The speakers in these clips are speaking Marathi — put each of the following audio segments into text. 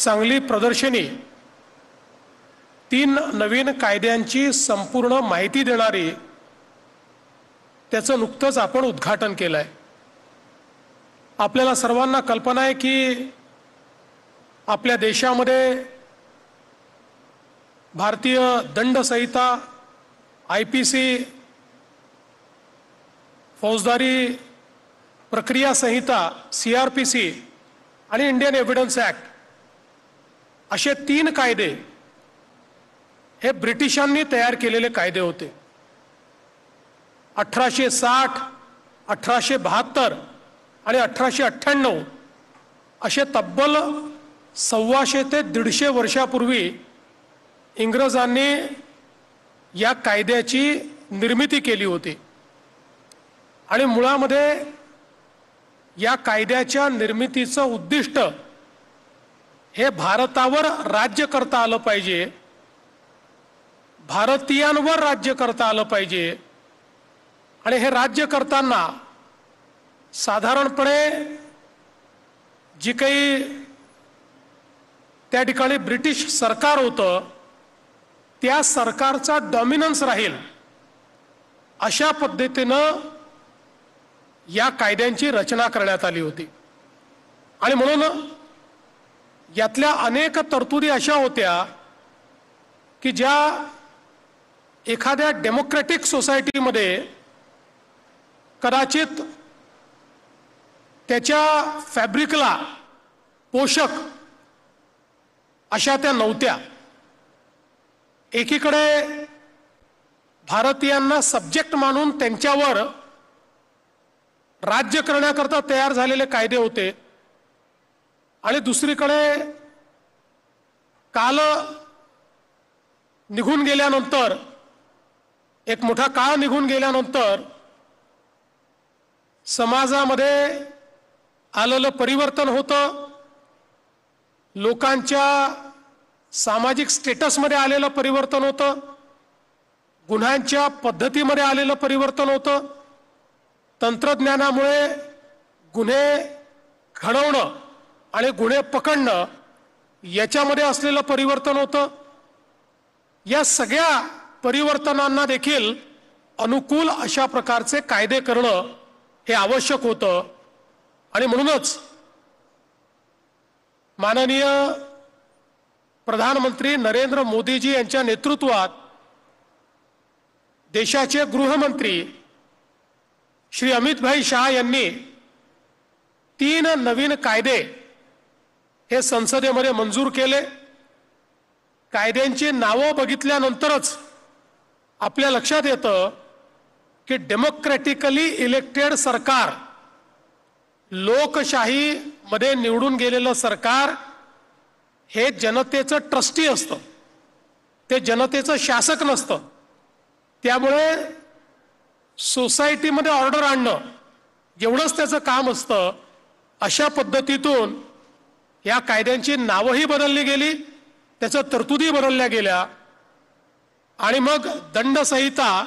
चांगली प्रदर्शनी 3 नवीन कायद्यांची संपूर्ण माहिती देणारी त्याचं नुकतंच आपण उद्घाटन केलंय। आपल्याला सर्वांना कल्पना आहे की आपल्या देशामध्ये भारतीय दंड संहिता, IPC, फौजदारी प्रक्रिया संहिता CRPC आणि इंडियन एव्हिडन्स ऍक्ट असे 3 कायदे हे ब्रिटिशांनी तयार केलेले कायदे होते। 1860, 1872 आणि 1898 असे तब्बल 125 ते 150 वर्षापूर्वी इंग्रजांनी या कायद्याची निर्मिती केली होती आणि मुळामध्ये या कायद्याच्या निर्मितीचं उद्दिष्ट हे भारतावर राज्य करता आलं पाहिजे, भारतीयांवर राज्य करता आलं पाहिजे आणि हे राज्य करताना साधारणपणे जी काही त्या ठिकाणी ब्रिटिश सरकार होतं त्या सरकारचा डॉमिनन्स राहील अशा पद्धतीनं या कायद्यांची रचना करण्यात आली होती। आणि म्हणून यातल्या अनेक तरतुदी अशा होत्या की ज्या एखाद्या डेमोक्रॅटिक सोसायटीमध्ये कदाचित त्याच्या फॅब्रिकला पोषक अशा त्या नव्हत्या। एकीकडे भारतीयांना सब्जेक्ट मानून त्यांच्यावर राज्य करण्याकरता तयार झालेले कायदे होते आणि दुसरीकडे काल निघून गेल्यानंतर, एक मोठा काळ निघून गेल्यानंतर समाजामध्ये आलेलं परिवर्तन होतं, लोकांच्या सामाजिक स्टेटसमध्ये आलेलं परिवर्तन होतं, गुन्ह्यांच्या पद्धतीमध्ये आलेलं परिवर्तन होतं, तंत्रज्ञानामुळे गुन्हे घडवणं आणि गुन्हे पकडणं याच्यामध्ये असलेलं परिवर्तन होतं। या सगळ्या परिवर्तनांना देखील अनुकूल अशा प्रकारचे कायदे करणं हे आवश्यक होतं आणि म्हणूनच माननीय प्रधानमंत्री नरेंद्र मोदीजी यांच्या नेतृत्वात देशाचे गृहमंत्री श्री अमित भाई शाह यांनी 3 नवीन कायदे हे संसदेमध्ये मंजूर केले। कायद्यांची नावं बघितल्यानंतरच आपल्या लक्षात येतं की डेमोक्रॅटिकली इलेक्टेड सरकार, लोकशाही मध्ये निवडून गेलेलं सरकार हे जनतेचं ट्रस्टी असतं, ते जनतेचं शासक नसतं। त्यामुळे सोसायटीमध्ये ऑर्डर आणणं एवढंच त्याचं काम असतं। अशा पद्धतीतून या कायद्यांची नावंही बदलली गेली, त्याच्या तरतुदी बदलल्या गेल्या आणि मग दंड संहिता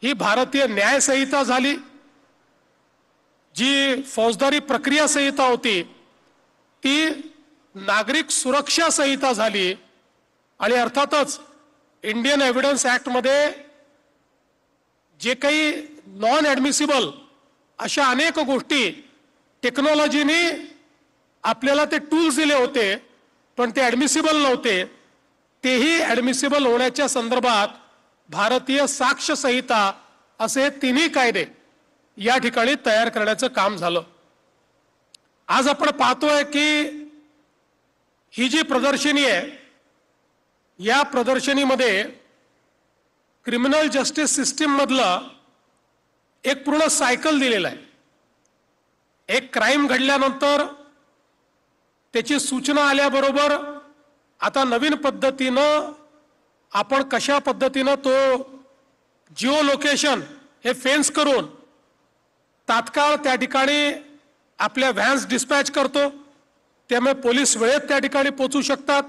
ही भारतीय न्याय संहिता झाली, जी फौजदारी प्रक्रिया संहिता होती ती नागरिक सुरक्षा संहिता झाली आणि अर्थातच इंडियन एव्हिडन्स ऍक्ट मध्ये जे काही नॉन ऍडमिसिबल अशा अनेक गोष्टी टेक्नॉलॉजीने आपल्याला ते टूल्स दिले होते पण ते ऍडमिसिबल नव्हते, तेही ऍडमिसिबल होण्याच्या संदर्भात भारतीय साक्ष संहिता असे 3 कायदे या ठिकाणी तयार करण्याचं काम झालं। आज आपण पाहतोय की ही जी प्रदर्शनी आहे या प्रदर्शनीमध्ये क्रिमिनल जस्टिस सिस्टीम मधलं एक पूर्ण सायकल दिलेलं आहे। एक क्राइम घडल्यानंतर त्याची सूचना आल्याबरोबर आता नवीन पद्धतीनं आपण कशा पद्धतीनं तो जिओ लोकेशन हे फेन्स करून तात्काळ त्या ठिकाणी आपल्या व्हॅन्स डिस्पॅच करतो, त्यामुळे पोलीस वेळेत त्या ठिकाणी पोहोचू शकतात।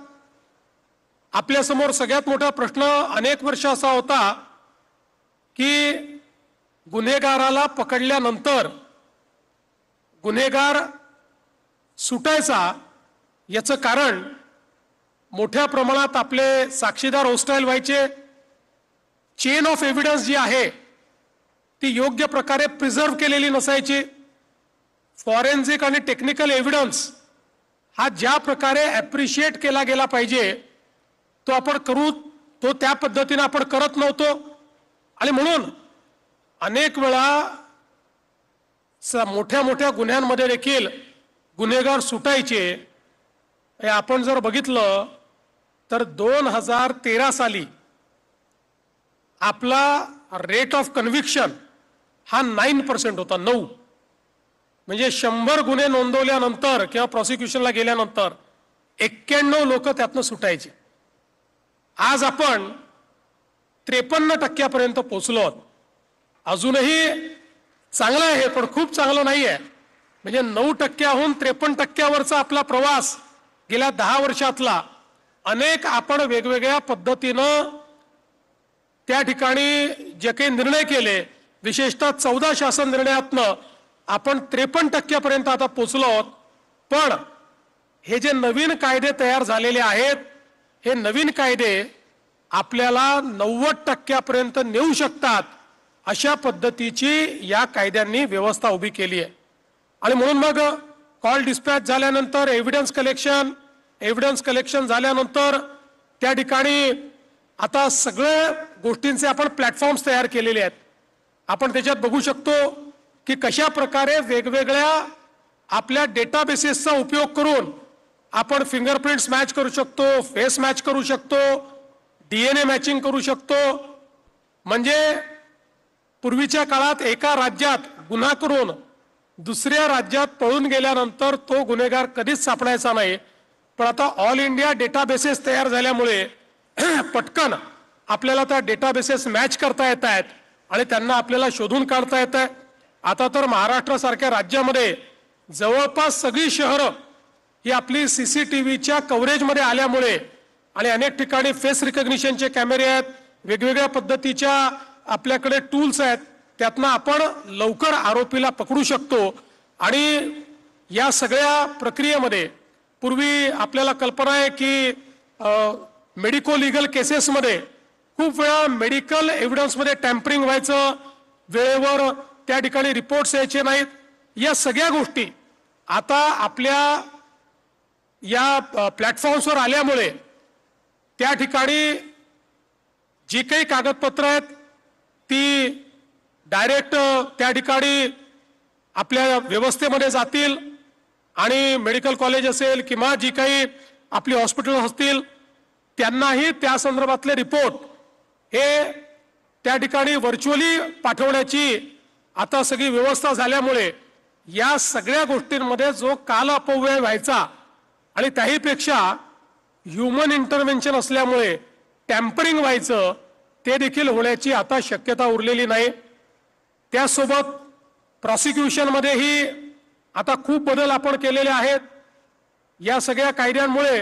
आपल्या समोर सगळ्यात मोठा प्रश्न अनेक वर्ष असा होता की गुन्हेगाराला पकडल्यानंतर गुन्हेगार सुटायचा याचं कारण मोठ्या प्रमाणात आपले साक्षीदार होस्टाईल व्हायचे, चेन ऑफ एव्हिडन्स जी आहे ती योग्य प्रकारे प्रिझर्व केलेली नसायची, फॉरेन्सिक आणि टेक्निकल एव्हिडन्स हा ज्या प्रकारे ॲप्रिशिएट केला गेला पाहिजे तो आपण करू तो त्या पद्धतीने आपण करत नव्हतो. आणि म्हणून अनेक वेळा मोठ्या मोठ्या गुन्ह्यांमध्ये देखील गुन्हेगार सुटायचे. आपण जर बघितलं तर 2013 साली आपला रेट ऑफ कन्व्हिक्शन हा 9% होता, 9. म्हणजे 100 गुन्हे नोंदवल्यानंतर किंवा प्रॉसिक्युशनला गेल्यानंतर 91 लोक त्यातनं सुटायचे. आज आपण 53% पोहोचलो आहोत. अजूनही चांगलं आहे पण खूप चांगलं नाही आहे. म्हणजे 9%हून 53%वरचा आपला प्रवास गेल्या 10 वर्षातला अनेक आपण वेगवेगळ्या पद्धतीनं त्या ठिकाणी जे काही निर्णय केले, विशेषतः 14 शासन निर्णयातनं आपण 53% आता पोहोचलो आहोत. पण हे जे नवीन कायदे तयार झालेले आहेत हे नवीन कायदे आपल्याला 90% नेऊ शकतात अशा पद्धतीची या कायद्यांनी व्यवस्था उभी केली आहे. आणि म्हणून मग कॉल डिस्पॅच झाल्यानंतर एव्हिडन्स कलेक्शन झाल्यानंतर त्या ठिकाणी आता सगळ्या गोष्टींचे आपण प्लॅटफॉर्म्स तयार केलेले आहेत. आपण त्याच्यात बघू शकतो की कशा प्रकारे वेगवेगळ्या आपल्या डेटाबेसेसचा उपयोग करून आपण फिंगरप्रिंट्स मॅच करू शकतो, फेस मॅच करू शकतो, DNA मॅचिंग करू शकतो. म्हणजे पूर्वीच्या काळात एका राज्यात गुन्हा करून दुसऱ्या राज्यात पळून गेल्यानंतर तो गुन्हेगार कधीच सापडायचा नाही. पण आता ऑल इंडिया डेटाबेसेस तयार झाल्यामुळे पटकन आपल्याला त्या डेटाबेसेस मॅच करता येत आहेत आणि त्यांना आपल्याला शोधून काढता येत आहे. आता तर महाराष्ट्रासारख्या राज्यामध्ये जवळपास सगळी शहरं ही आपली CCTVच्या कव्हरेजमध्ये आल्यामुळे आणि अनेक ठिकाणी फेस रिकग्निशनचे कॅमेरे आहेत, वेगवेगळ्या पद्धतीच्या आपल्याकडे टूल्स आहेत, त्यातनं आपण लवकर आरोपीला पकडू शकतो. आणि या सगळ्या प्रक्रियेमध्ये पूर्वी आपल्याला कल्पना आहे की मेडिको लिगल केसेसमध्ये खूप वेळा मेडिकल एव्हिडन्समध्ये टॅम्परिंग व्हायचं, वेळेवर त्या ठिकाणी रिपोर्ट्स यायचे नाहीत. या सगळ्या गोष्टी आता आपल्या या प्लॅटफॉर्म्सवर आल्यामुळे त्या ठिकाणी जी काही कागदपत्र आहेत ती डायरेक्ट त्या ठिकाणी आपल्या व्यवस्थेमध्ये जातील आणि मेडिकल कॉलेज असेल किंवा जी काही आपली हॉस्पिटल असतील त्यांनाही त्या संदर्भातले रिपोर्ट हे त्या ठिकाणी व्हर्च्युअली पाठवण्याची आता सगळी व्यवस्था झाल्यामुळे या सगळ्या गोष्टींमध्ये जो काल अपव्यय व्हायचा आणि त्याहीपेक्षा ह्युमन इंटरव्हेन्शन असल्यामुळे टॅम्परिंग व्हायचं ते देखील होण्याची आता शक्यता उरलेली नाही. त्यासोबत प्रॉसिक्युशनमध्येही आता खूप बदल आपण केलेले आहेत. या सगळ्या कायद्यांमुळे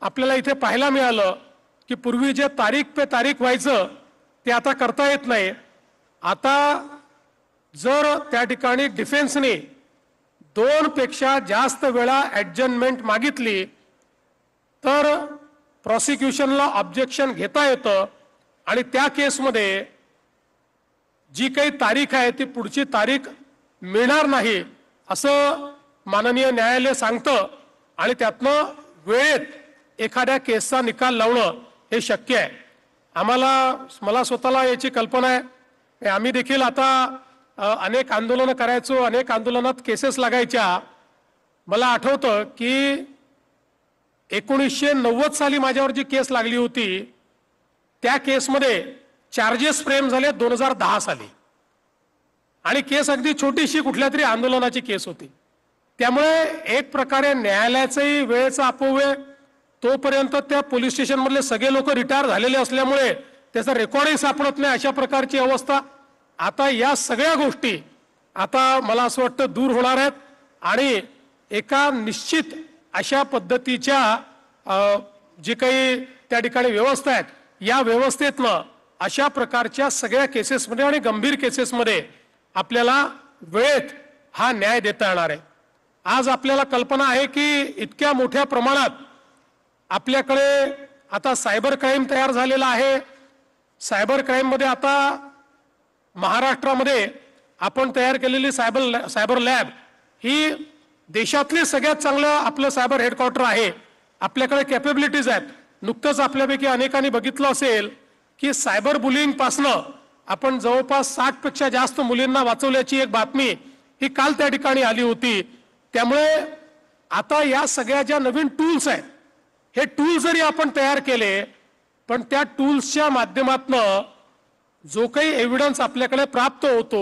आपल्याला इथे पाहायला मिळालं की पूर्वी जे तारीख पे तारीख व्हायचं ते आता करता येत नाही. आता जर त्या ठिकाणी डिफेन्सने 2 पेक्षा जास्त वेळा ॲडजमेंट मागितली तर प्रॉसिक्युशनला ऑब्जेक्शन घेता येतं आणि त्या केसमध्ये जी काही तारीख आहे ती पुढची तारीख मिळणार नाही असं माननीय न्यायालय सांगतं आणि त्यातनं वेळेत एखाद्या केसचा निकाल लावणं हे शक्य आहे. मला स्वतःला याची कल्पना आहे. आम्ही देखील आता अनेक आंदोलनं करायचो, अनेक आंदोलनात केसेस लागायच्या. मला आठवतं की 1990 साली माझ्यावर जी केस लागली होती त्या केसमध्ये चार्जेस फ्रेम झाले 2010 साली आणि केस अगदी छोटीशी कुठल्या तरी आंदोलनाची केस होती. त्यामुळे एक प्रकारे न्यायालयाचाही वेळेचा अपव्यय, तोपर्यंत त्या पोलीस स्टेशनमधले सगळे लोक रिटायर झालेले असल्यामुळे त्याचा रेकॉर्डही सापडत नाही, अशा प्रकारची अवस्था. आता या सगळ्या गोष्टी आता मला असं वाटतं दूर होणार आहेत आणि एका निश्चित अशा पद्धतीच्या जी काही त्या ठिकाणी व्यवस्था आहेत या व्यवस्थेतनं अशा प्रकारच्या सगळ्या केसेसमध्ये आणि गंभीर केसेसमध्ये आपल्याला वेळेत हा न्याय देता येणार आहे. आज आपल्याला कल्पना आहे की इतक्या मोठ्या प्रमाणात आपल्याकडे आता सायबर क्राईम तयार झालेला आहे. सायबर क्राईम मध्ये आता महाराष्ट्रामध्ये आपण तयार केलेली सायबर लॅब ही देशातली सगळ्यात चांगलं आपलं सायबर हेडक्वार्टर आहे. आपल्याकडे कॅपेबिलिटीज आहेत. नुकतंच आपल्यापैकी अनेकांनी बघितलं असेल की सायबर बुलिंग पासनं आपण जवळपास 60 पेक्षा जास्त मुलींना वाचवल्याची एक बातमी ही काल त्या ठिकाणी आली होती. त्यामुळे आता या सगळ्या ज्या नवीन टूल्स आहेत हे टूल्स जरी आपण तयार केले पण त्या टूल्सच्या माध्यमातनं जो काही एव्हिडन्स आपल्याकडे प्राप्त होतो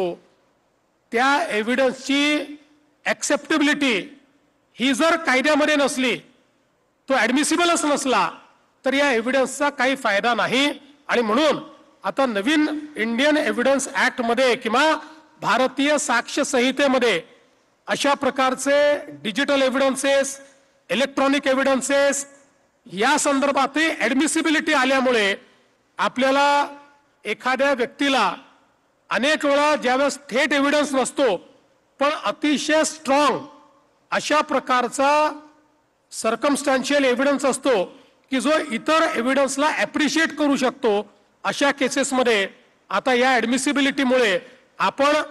त्या एव्हिडन्सची ऍक्सेप्टेबिलिटी ही जर कायद्यामध्ये नसली, तो ऍडमिसिबलच नसला तर या एव्हिडन्सचा काही फायदा नाही. आणि म्हणून आता नवीन इंडियन एव्हिडन्स ऍक्ट मध्ये किंवा भारतीय साक्ष संहितेमध्ये अशा प्रकारचे डिजिटल एव्हिडन्सेस, इलेक्ट्रॉनिक एव्हिडन्सेस या संदर्भातही ऍडमिसिबिलिटी आल्यामुळे आपल्याला एखाद्या व्यक्तीला अनेक वेळा ज्यावेळेस थेट एव्हिडन्स नसतो पण अतिशय स्ट्रॉंग अशा प्रकारचा सर्कमस्टॅन्शियल एव्हिडन्स असतो की जो इतर एव्हिडन्सला ऍप्रिशिएट करू शकतो. अशा केसेसमध्ये आता या ऍडमिसिबिलिटीमुळे आपण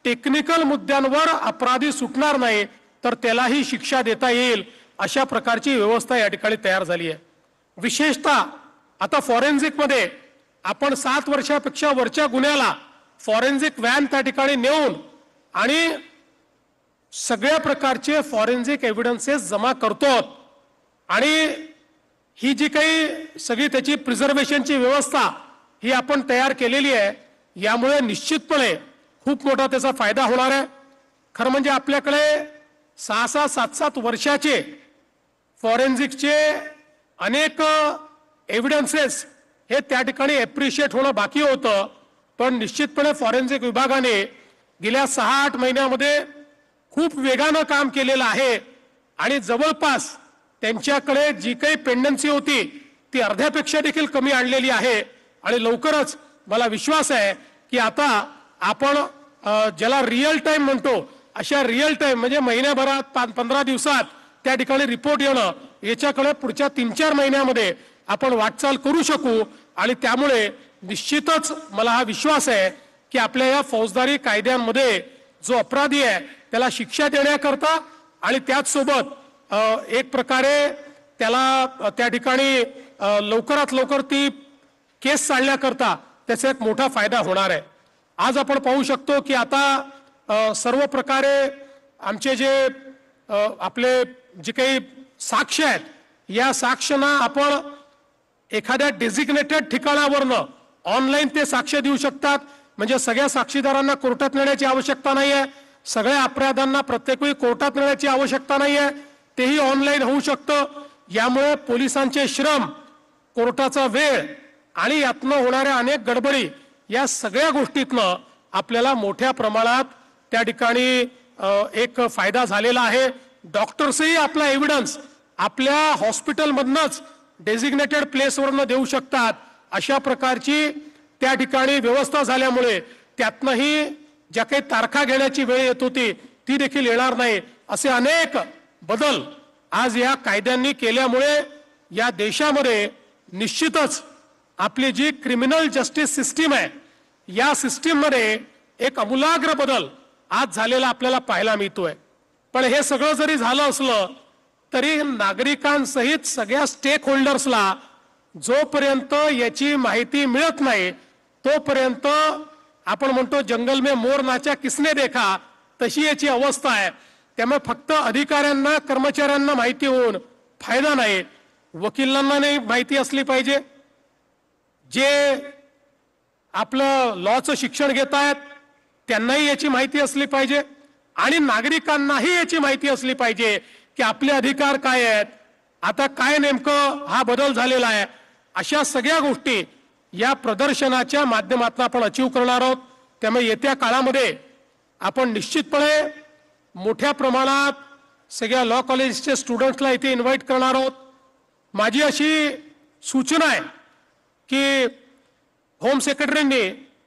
टेक्निकल मुद्द्यांवर अपराधी सुटणार नाही तर त्यालाही शिक्षा देता येईल अशा प्रकारची व्यवस्था या ठिकाणी तयार झाली आहे. विशेषतः आता फॉरेन्सिक मध्ये आपण 7 वर्षापेक्षा वरच्या गुन्ह्याला फॉरेन्सिक व्हॅन त्या ठिकाणी नेऊन आणि सगळ्या प्रकारचे फॉरेन्सिक एव्हिडन्सेस जमा करतो आणि ही जी काही सगळी त्याची प्रिझर्वेशनची व्यवस्था ही आपण तयार केलेली आहे. यामुळे निश्चितपणे खूप मोठा त्याचा फायदा होणार आहे. खरं म्हणजे आपल्याकडे 6-6, 7-7 वर्षाचे फॉरेन्सिकचे अनेक एव्हिडन्सेस हे त्या ठिकाणी एप्रिशिएट होणं बाकी होतं. पण निश्चितपणे फॉरेन्सिक विभागाने गेल्या 6-8 महिन्यामध्ये खूप वेगानं काम केलेलं आहे आणि जवळपास त्यांच्याकडे जी काही पेंडन्सी होती ती अर्ध्यापेक्षा देखील कमी आणलेली आहे. आणि लवकरच मला विश्वास आहे की आता आपण ज्याला रिअल टाइम म्हणतो अशा रिअल टाइम म्हणजे महिन्याभरात 15 दिवसात त्या ठिकाणी रिपोर्ट येणं याच्याकडे पुढच्या 3-4 महिन्यामध्ये आपण वाटचाल करू शकू. आणि त्यामुळे निश्चितच मला हा विश्वास आहे की आपल्या या फौजदारी कायद्यांमध्ये जो अपराधी आहे त्याला शिक्षा देण्याकरता आणि त्याचसोबत एक प्रकारे त्याला त्या ठिकाणी लवकरात लवकर ती केस चालण्याकरता त्याचा एक मोठा फायदा होणार आहे. आज आपण पाहू शकतो की आता सर्व प्रकारे आमचे जे आपले जे काही साक्ष आहेत या साक्षांना आपण एखाद्या डेझिग्नेटेड ठिकाणावरनं ऑनलाईन ते साक्ष देऊ शकतात. म्हणजे सगळ्या साक्षीदारांना कोर्टात नेण्याची आवश्यकता नाही आहे. सगळ्या अपराधांना प्रत्येक वेळी कोर्टात नेण्याची आवश्यकता नाही आहे. तेही ऑनलाईन होऊ शकतं. यामुळे पोलिसांचे श्रम, कोर्टाचा वेळ आणि यातनं होणाऱ्या अनेक गडबडी या सगळ्या गोष्टीतनं आपल्याला मोठ्या प्रमाणात त्या ठिकाणी एक फायदा झालेला आहे. डॉक्टर्सही आपला एव्हिडन्स आपल्या हॉस्पिटलमधनच डेझिग्नेटेड प्लेसवरनं देऊ शकतात. अशा प्रकारची त्या ठिकाणी व्यवस्था झाल्यामुळे त्यातनंही ज्या काही तारखा घेण्याची वेळ येत होती ती देखील येणार नाही. असे अनेक बदल आज या कायद्यांनी केल्यामुळे या देशामध्ये निश्चितच आपली जी क्रिमिनल जस्टिस सिस्टीम आहे या सिस्टीम मध्ये एक आमूलाग्र बदल आज झालेला आपल्याला पाहायला मिळतोय. पण हे सगळं जरी झालं असलं तरी नागरिकांसहित सगळ्या स्टेक होल्डर्सला जोपर्यंत याची माहिती मिळत नाही तोपर्यंत आपण म्हणतो जंगल में मोर नाचा किसने देखा तशी याची अवस्था आहे. त्यामुळे फक्त अधिकाऱ्यांना, कर्मचाऱ्यांना माहिती होऊन फायदा नाही. वकिलांना नाही माहिती असली पाहिजे, जे आपलं लॉचं शिक्षण घेत आहेत त्यांनाही याची माहिती असली पाहिजे आणि नागरिकांनाही याची माहिती असली पाहिजे की आपले अधिकार काय आहेत, आता काय नेमकं हा बदल झालेला आहे. अशा सगळ्या गोष्टी या प्रदर्शनाच्या माध्यमातून आपण अचीव करणार आहोत. त्यामुळे येत्या काळामध्ये आपण निश्चितपणे मोठ्या प्रमाणात सगळ्या लॉ कॉलेजचे स्टुडंट्सला इथे इन्व्हाइट करणार आहोत. माझी अशी सूचना आहे की होम सेक्रेटरींनी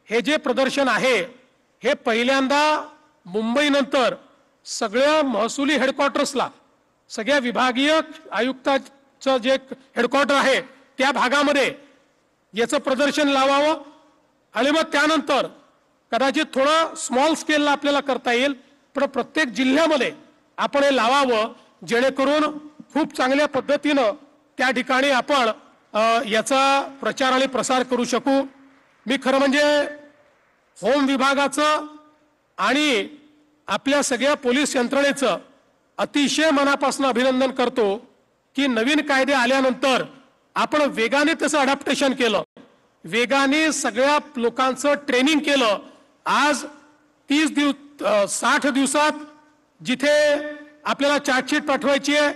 हे जे प्रदर्शन आहे हे पहिल्यांदा मुंबईनंतर सगळ्या महसुली हेडक्वार्टर्सला, सगळ्या विभागीय आयुक्ताचं जे हेडक्वार्टर आहे त्या भागामध्ये याचं प्रदर्शन लावावं आणि मग त्यानंतर कदाचित थोडं स्मॉल स्केलला आपल्याला करता येईल, पण प्रत्येक जिल्ह्यामध्ये आपण हे लावावं, जेणेकरून खूप चांगल्या पद्धतीनं त्या ठिकाणी आपण याचा प्रचार आणि प्रसार करू शकू. मी खरं म्हणजे होम विभागाचं आणि आपल्या सगळ्या पोलीस यंत्रणेचं अतिशय मनापासून अभिनंदन करतो की नवीन कायदे आल्यानंतर आपण वेगाने त्याचं अडॅप्टेशन केलं, वेगाने सगळ्या लोकांचं ट्रेनिंग केलं. आज 60 दिवसात जिथे आपल्याला चार्जशीट पाठवायची आहे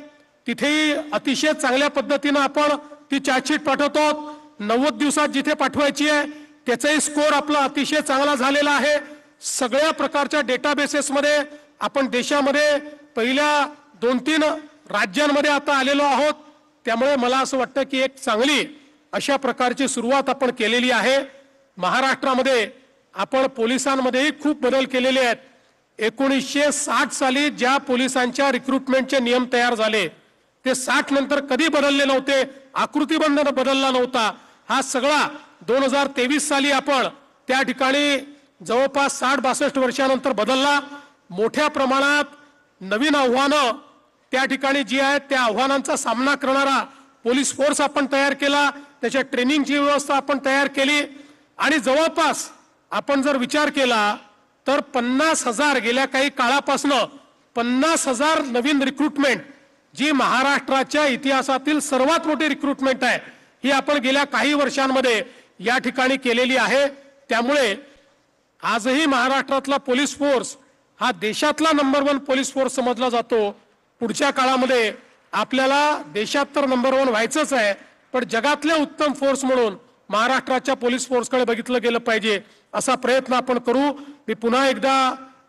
तिथेही अतिशय चांगल्या पद्धतीनं आपण ती चार्जशीट पाठवतो. 90 दिवसात जिथे पाठवायची आहे त्याचाही स्कोर आपला अतिशय चांगला झालेला आहे. सगळ्या प्रकारच्या डेटाबेसेसमध्ये आपण देशामध्ये पहिल्या 2-3 राज्यांमध्ये आता आलेलो आहोत. त्यामुळे मला असं वाटतं की एक चांगली अशा प्रकारची सुरुवात आपण केलेली आहे. महाराष्ट्रामध्ये आपण पोलिसांमध्येही खूप बदल केलेले आहेत. 1960 साली ज्या पोलिसांच्या रिक्रुटमेंटचे नियम तयार झाले ते 60 नंतर कधी बदलले नव्हते, आकृतीबंध बदलला नव्हता. हा सगळा 2023 साली आपण त्या ठिकाणी जवळपास 60-62 वर्षानंतर बदलला. मोठ्या प्रमाणात नवीन आव्हानं त्या ठिकाणी जी आहेत त्या आव्हानांचा सामना करणारा पोलीस फोर्स आपण तयार केला, त्याच्या ट्रेनिंगची व्यवस्था आपण तयार केली आणि जवळपास आपण जर विचार केला तर 50,000 गेल्या काही काळापासून 50,000 नवीन रिक्रुटमेंट जी महाराष्ट्राच्या इतिहासातील सर्वात मोठी रिक्रुटमेंट आहे ही आपण गेल्या काही वर्षांमध्ये या ठिकाणी केलेली आहे. त्यामुळे आजही महाराष्ट्रातला पोलीस फोर्स हा देशातला नंबर 1 पोलीस फोर्स समजला जातो. पुढच्या काळामध्ये आपल्याला देशात तर नंबर 1 व्हायचंच आहे, पण जगातले उत्तम फोर्स म्हणून महाराष्ट्राच्या पोलीस फोर्सकडे बघितलं गेलं पाहिजे असा प्रयत्न आपण करू. मी पुन्हा एकदा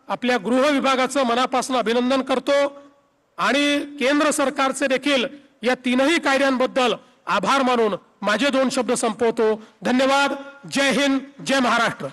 आपल्या गृह विभागाचं मनापासून अभिनंदन करतो आणि केंद्र सरकारचे देखील या 3ही कायद्यांबद्दल आभार मानून माझे 2 शब्द संपवतो. धन्यवाद. जय हिंद, जय महाराष्ट्र.